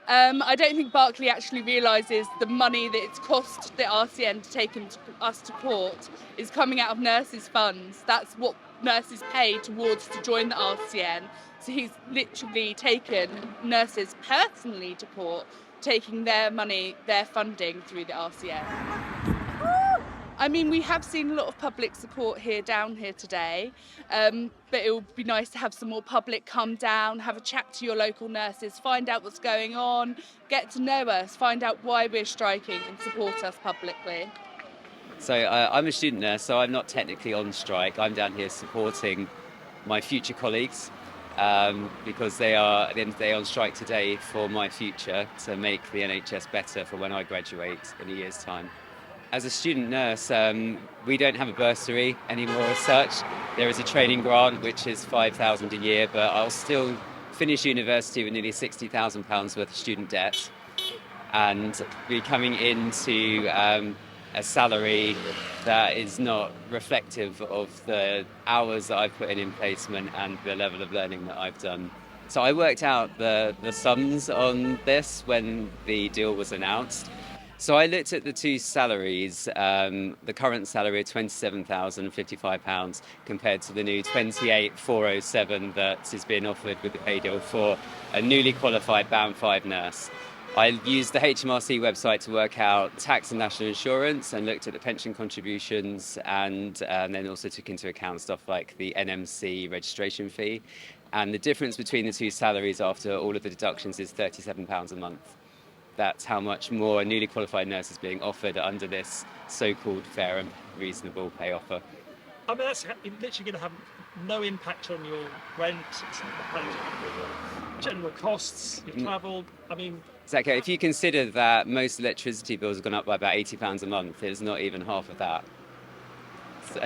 I don't think Barkley actually realises the money that it's cost the RCN to take us to court is coming out of nurses' funds. That's what nurses pay towards to join the RCN. So he's literally taken nurses personally to court, taking their money, their funding through the RCN. I mean, we have seen a lot of public support down here today, but it would be nice to have some more public come down, have a chat to your local nurses, find out what's going on, get to know us, find out why we're striking and support us publicly. So I'm a student nurse, so I'm not technically on strike. I'm down here supporting my future colleagues because they are at the end of the day on strike today for my future, to make the NHS better for when I graduate in a year's time. As a student nurse, we don't have a bursary anymore as such. There is a training grant, which is £5,000 a year, but I'll still finish university with nearly £60,000 worth of student debt and be coming into a salary that is not reflective of the hours that I've put in placement and the level of learning that I've done. So I worked out the sums on this when the deal was announced. So I looked at the two salaries, the current salary of £27,055 compared to the new £28,407 that is being offered with the pay deal for a newly qualified Band 5 nurse. I used the HMRC website to work out tax and national insurance and looked at the pension contributions and then also took into account stuff like the NMC registration fee. And the difference between the two salaries after all of the deductions is £37 a month. That's how much more a newly qualified nurse is being offered under this so-called fair and reasonable pay offer. I mean, that's literally going to have no impact on your rent, general costs, your travel. I mean... Exactly. If you consider that most electricity bills have gone up by about £80 a month, it's not even half of that. So...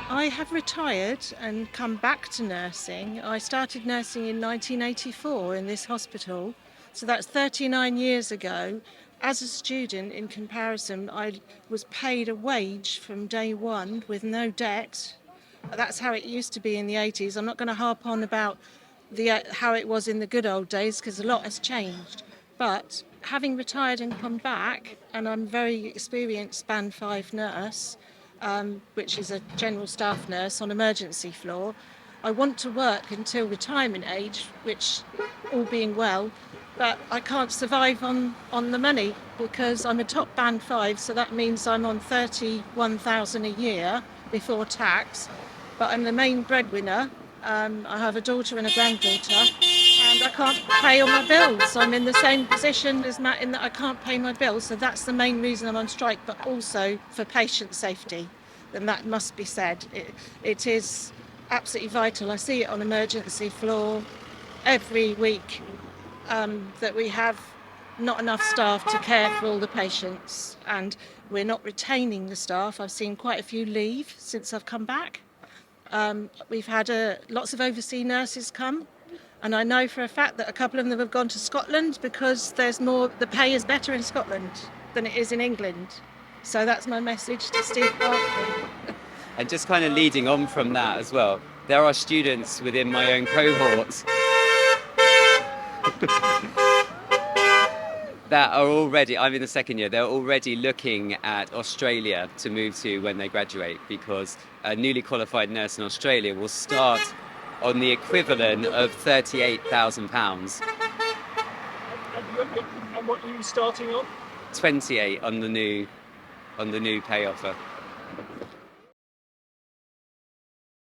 I have retired and come back to nursing. I started nursing in 1984 in this hospital. So that's 39 years ago. As a student, in comparison, I was paid a wage from day one with no debt. That's how it used to be in the 80s. I'm not going to harp on about how it was in the good old days because a lot has changed. But having retired and come back, and I'm a very experienced Band 5 nurse, which is a general staff nurse on emergency floor, I want to work until retirement age, which, all being well, but I can't survive on the money because I'm a top Band 5, so that means I'm on £31,000 a year before tax, but I'm the main breadwinner. I have a daughter and a granddaughter, and I can't pay all my bills. I'm in the same position as Matt in that I can't pay my bills, so that's the main reason I'm on strike, but also for patient safety, and that must be said. It is absolutely vital. I see it on emergency floor every week. That we have not enough staff to care for all the patients, and we're not retaining the staff. I've seen quite a few leave since I've come back. We've had lots of overseas nurses come, and I know for a fact that a couple of them have gone to Scotland because the pay is better in Scotland than it is in England. So that's my message to Steve Barkley. And just kind of leading on from that as well, there are students within my own cohort that are already, I'm in the second year, they're already looking at Australia to move to when they graduate, because a newly qualified nurse in Australia will start on the equivalent of £38,000. And what are you starting on? 28 on the new pay offer.